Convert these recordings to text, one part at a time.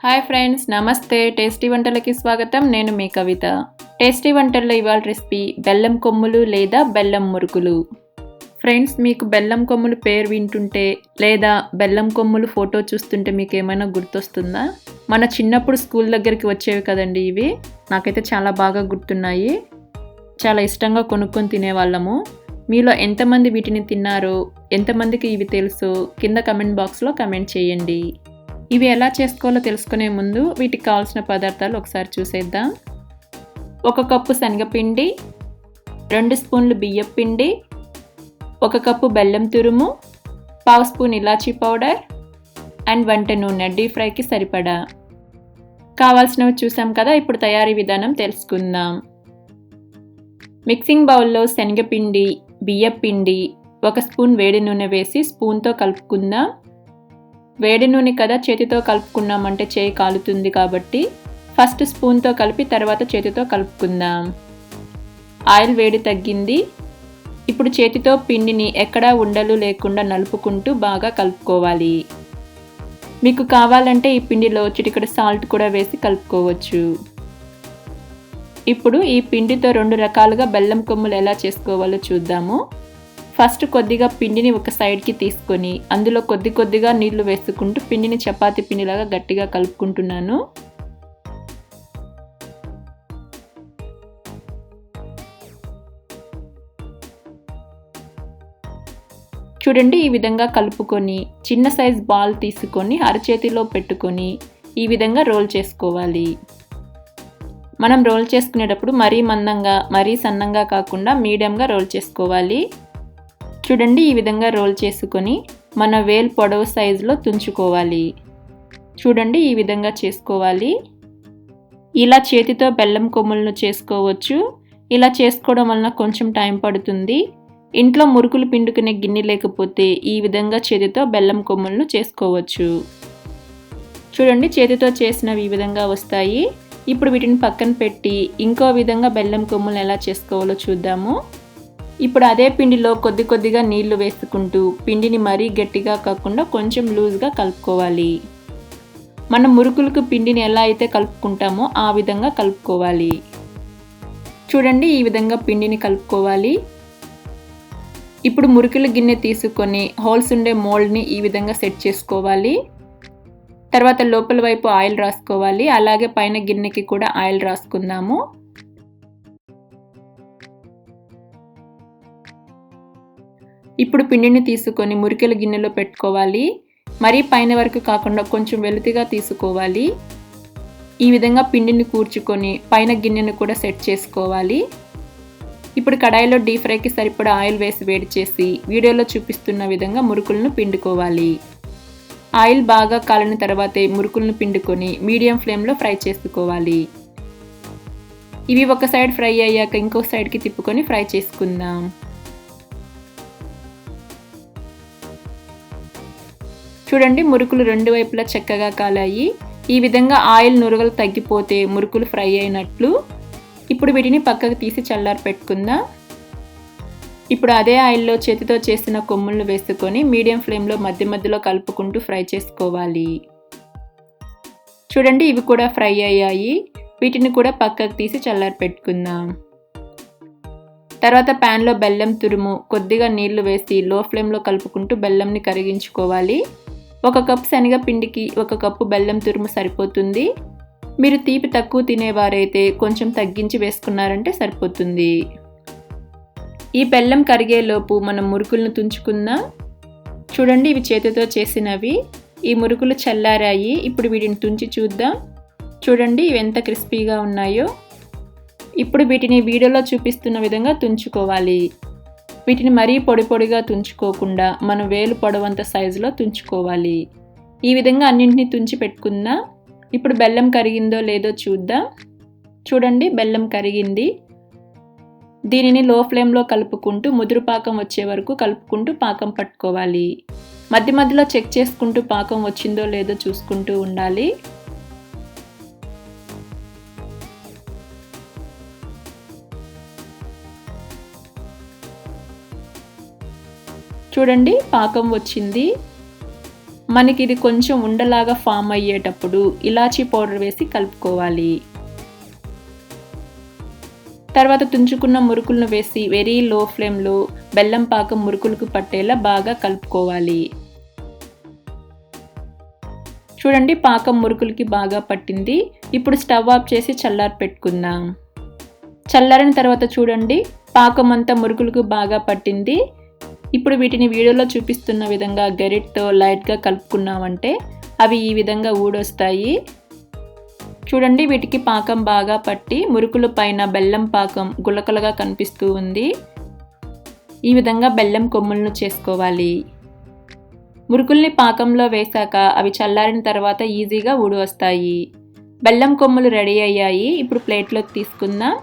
Hi friends, నమస్తే. Tasty వంటలకి స్వాగతం. నేను మీ కవిత. టేస్టీ వంటల్లో ఇవాళ రెసిపీ బెల్లం కొమ్ములు లేదా బెల్లం మురుకులు. ఫ్రెండ్స్, మీకు బెల్లం కొమ్ములు పేరు వింటుంటే లేదా బెల్లం కొమ్ములు ఫోటో చూస్తుంటే మీకు ఏమైనా గుర్తొస్తుందా? మన చిన్నప్పుడు స్కూల్ దగ్గరికి వచ్చేవి కదండి ఇవి. నాకైతే చాలా బాగా గుర్తున్నాయి. చాలా ఇష్టంగా కొనుక్కొని తినేవాళ్ళము. మీలో ఎంతమంది వీటిని తిన్నారో, ఎంతమందికి ఇవి తెలుసో కింద కమెంట్ బాక్స్లో కమెంట్ చేయండి. ఇవి ఎలా చేసుకోవాలో తెలుసుకునే ముందు వీటికి కావాల్సిన పదార్థాలు ఒకసారి చూసేద్దాం. 1 కప్పు శనగపిండి, 2 స్పూన్లు బియ్యపు పిండి, 1 కప్పు బెల్లం తురుము, 1/2 స్పూన్ ఇలాచీ పౌడర్ అండ్ వంట నూనె డీప్ ఫ్రైకి సరిపడా. కావాల్సినవి చూసాం కదా. ఇప్పుడు తయారీ విధానం తెలుసుకుందాం. మిక్సింగ్ బౌల్లో శనగపిండి, బియ్యపు పిండి, 1 స్పూన్ వేడి నూనె వేసి స్పూన్తో కలుపుకుందాం. వేడి నూనె కదా, చేతితో కలుపుకున్నామంటే చేయి కాలుతుంది కాబట్టి ఫస్ట్ స్పూన్తో కలిపి తర్వాత చేతితో కలుపుకుందాం. ఆయిల్ వేడి తగ్గింది. ఇప్పుడు చేతితో పిండిని ఎక్కడా ఉండలు లేకుండా నలుపుకుంటూ బాగా కలుపుకోవాలి. మీకు కావాలంటే ఈ పిండిలో చిటికెడు సాల్ట్ కూడా వేసి కలుపుకోవచ్చు. ఇప్పుడు ఈ పిండితో 2 రకాలుగా బెల్లం కొమ్ములు ఎలా చేసుకోవాలో చూద్దాము. ఫస్ట్ కొద్దిగా పిండిని ఒక సైడ్కి తీసుకొని అందులో కొద్దిగా నీళ్లు వేసుకుంటూ పిండిని చపాతీ పిండిలాగా గట్టిగా కలుపుకుంటున్నాను. చూడండి, ఈ విధంగా కలుపుకొని చిన్న సైజ్ బాల్ తీసుకొని అరచేతిలో పెట్టుకొని ఈ విధంగా రోల్ చేసుకోవాలి. మనం రోల్ చేసుకునేటప్పుడు మరీ మందంగా మరీ సన్నంగా కాకుండా మీడియంగా రోల్ చేసుకోవాలి. చూడండి, ఈ విధంగా రోల్ చేసుకొని మన వేలు పొడవు సైజులో తుంచుకోవాలి. చూడండి, ఈ విధంగా చేసుకోవాలి. ఇలా చేతితో బెల్లం కొమ్ములను చేసుకోవచ్చు. ఇలా చేసుకోవడం వలన కొంచెం టైం పడుతుంది. ఇంట్లో మురుకులు పిండుకునే గిన్నె లేకపోతే ఈ విధంగా చేతితో బెల్లం కొమ్ములను చేసుకోవచ్చు. చూడండి, చేతితో చేసినవి ఈ విధంగా వస్తాయి. ఇప్పుడు వీటిని పక్కన పెట్టి ఇంకో విధంగా బెల్లం కొమ్ములను ఎలా చేసుకోవాలో చూద్దాము. ఇప్పుడు అదే పిండిలో కొద్దిగా నీళ్లు వేసుకుంటూ పిండిని మరీ గట్టిగా కాకుండా కొంచెం లూజ్గా కలుపుకోవాలి. మనం మురుకులకు పిండిని ఎలా అయితే కలుపుకుంటామో ఆ విధంగా కలుపుకోవాలి. చూడండి, ఈ విధంగా పిండిని కలుపుకోవాలి. ఇప్పుడు మురుకుల గిన్నె తీసుకొని హోల్స్ ఉండే మోల్డ్ని ఈ విధంగా సెట్ చేసుకోవాలి. తర్వాత లోపల వైపు ఆయిల్ రాసుకోవాలి. అలాగే పైన గిన్నెకి కూడా ఆయిల్ రాసుకుందాము. ఇప్పుడు పిండిని తీసుకొని మురికెల గిన్నెలో పెట్టుకోవాలి. మరీ పైన వరకు కాకుండా కొంచెం వెలుతిగా తీసుకోవాలి. ఈ విధంగా పిండిని కూర్చుకొని పైన గిన్నెను కూడా సెట్ చేసుకోవాలి. ఇప్పుడు కడాయిలో డీప్ ఫ్రైకి సరిపడా ఆయిల్ వేసి వేడి చేసి వీడియోలో చూపిస్తున్న విధంగా మురుకులను పిండుకోవాలి. ఆయిల్ బాగా కాలిన తర్వాతే మురుకులను పిండుకొని మీడియం ఫ్లేమ్లో ఫ్రై చేసుకోవాలి. ఇవి ఒక సైడ్ ఫ్రై అయ్యాక ఇంకో సైడ్కి తిప్పుకొని ఫ్రై చేసుకుందాం. చూడండి, మురుకులు 2 వైపులా చక్కగా కాలాయి. ఈ విధంగా ఆయిల్ నురగలు తగ్గిపోతే మురుకులు ఫ్రై అయినట్లు. ఇప్పుడు వీటిని పక్కకు తీసి చల్లారి పెట్టుకుందాం. ఇప్పుడు అదే ఆయిల్లో చేతితో చేసిన కొమ్ములను వేసుకొని మీడియం ఫ్లేమ్లో మధ్యలో కలుపుకుంటూ ఫ్రై చేసుకోవాలి. చూడండి, ఇవి కూడా ఫ్రై అయ్యాయి. వీటిని కూడా పక్కకు తీసి చల్లారి పెట్టుకుందాం. తర్వాత ప్యాన్లో బెల్లం తురుము కొద్దిగా నీళ్లు వేసి లో ఫ్లేమ్లో కలుపుకుంటూ బెల్లంని కరిగించుకోవాలి. 1 కప్పు శనగపిండికి 1 కప్పు బెల్లం తురుము సరిపోతుంది. మీరు తీపి తక్కువ తినేవారైతే కొంచెం తగ్గించి వేసుకున్నారంటే సరిపోతుంది. ఈ బెల్లం కరిగేలోపు మనం మురుకులను తుంచుకుందాం. చూడండి, ఇవి చేతితో చేసినవి. ఈ మురుకులు చల్లారాయి. ఇప్పుడు వీటిని తుంచి చూద్దాం. చూడండి, ఇవి ఎంత క్రిస్పీగా ఉన్నాయో. ఇప్పుడు వీటిని వీడియోలో చూపిస్తున్న విధంగా తుంచుకోవాలి. వీటిని మరీ పొడిగా తుంచుకోకుండా మనం వేలు పొడవంత సైజులో తుంచుకోవాలి. ఈ విధంగా అన్నింటినీ తుంచి పెట్టుకుందాం. ఇప్పుడు బెల్లం కరిగిందో లేదో చూద్దాం. చూడండి, బెల్లం కరిగింది. దీనిని లో ఫ్లేమ్లో కలుపుకుంటూ ముదురు పాకం వచ్చే వరకు కలుపుకుంటూ పాకం పట్టుకోవాలి. మధ్యలో చెక్ చేసుకుంటూ పాకం వచ్చిందో లేదో చూసుకుంటూ ఉండాలి. చూడండి, పాకం వచ్చింది. మనకి ఇది కొంచెం ఉండలాగా ఫామ్ అయ్యేటప్పుడు ఇలాచీ పౌడర్ వేసి కలుపుకోవాలి. తర్వాత తుంచుకున్న మురుకులను వేసి వెరీ లో ఫ్లేమ్లో బెల్లం పాకం మురుకులకు పట్టేలా బాగా కలుపుకోవాలి. చూడండి పాకం మురుకులకి బాగా పట్టింది. ఇప్పుడు స్టవ్ ఆఫ్ చేసి చల్లారి పెట్టుకుందాం. చల్లారిన తర్వాత చూడండి పాకం అంతా మురుకులకు బాగా పట్టింది. ఇప్పుడు వీటిని వీడియోలో చూపిస్తున్న విధంగా గరిటతో లైట్గా కలుపుకున్నామంటే అవి ఈ విధంగా ఊడొస్తాయి. చూడండి వీటికి పాకం బాగా పట్టి మురుకుల పైన బెల్లం పాకం గులకలుగా కనిపిస్తూ ఉంది. ఈ విధంగా బెల్లం కొమ్ములను చేసుకోవాలి. మురుకుల్ని పాకంలో వేశాక అవి చల్లారిన తర్వాత ఈజీగా ఊడి వస్తాయి. బెల్లం కొమ్ములు రెడీ అయ్యాయి. ఇప్పుడు ప్లేట్లోకి తీసుకుందాం.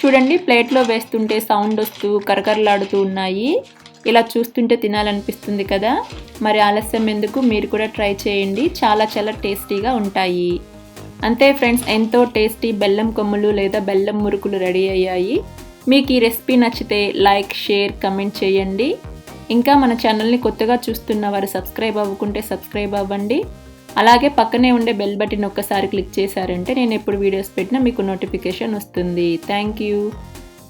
చూడండి ప్లేట్లో వేస్తుంటే సౌండ్ వస్తూ కరకరలాడుతూ ఉన్నాయి. ఇలా చూస్తుంటే తినాలనిపిస్తుంది కదా. మరి ఆలస్యం ఎందుకు, మీరు కూడా ట్రై చేయండి. చాలా చాలా టేస్టీగా ఉంటాయి. అంతే ఫ్రెండ్స్, ఎంతో టేస్టీ బెల్లం కొమ్ములు లేదా బెల్లం మురుకులు రెడీ అయ్యాయి. మీకు ఈ రెసిపీ నచ్చితే లైక్, షేర్, కమెంట్ చేయండి. ఇంకా మన ఛానల్ని కొత్తగా చూస్తున్న వారు సబ్స్క్రైబ్ అవ్వకుంటే సబ్స్క్రైబ్ అవ్వండి. అలాగే పక్కనే ఉండే బెల్ బటన్ ఒక్కసారి క్లిక్ చేశారంటే నేను ఎప్పుడు వీడియోస్ పెట్టినా మీకు నోటిఫికేషన్ వస్తుంది. Thank you.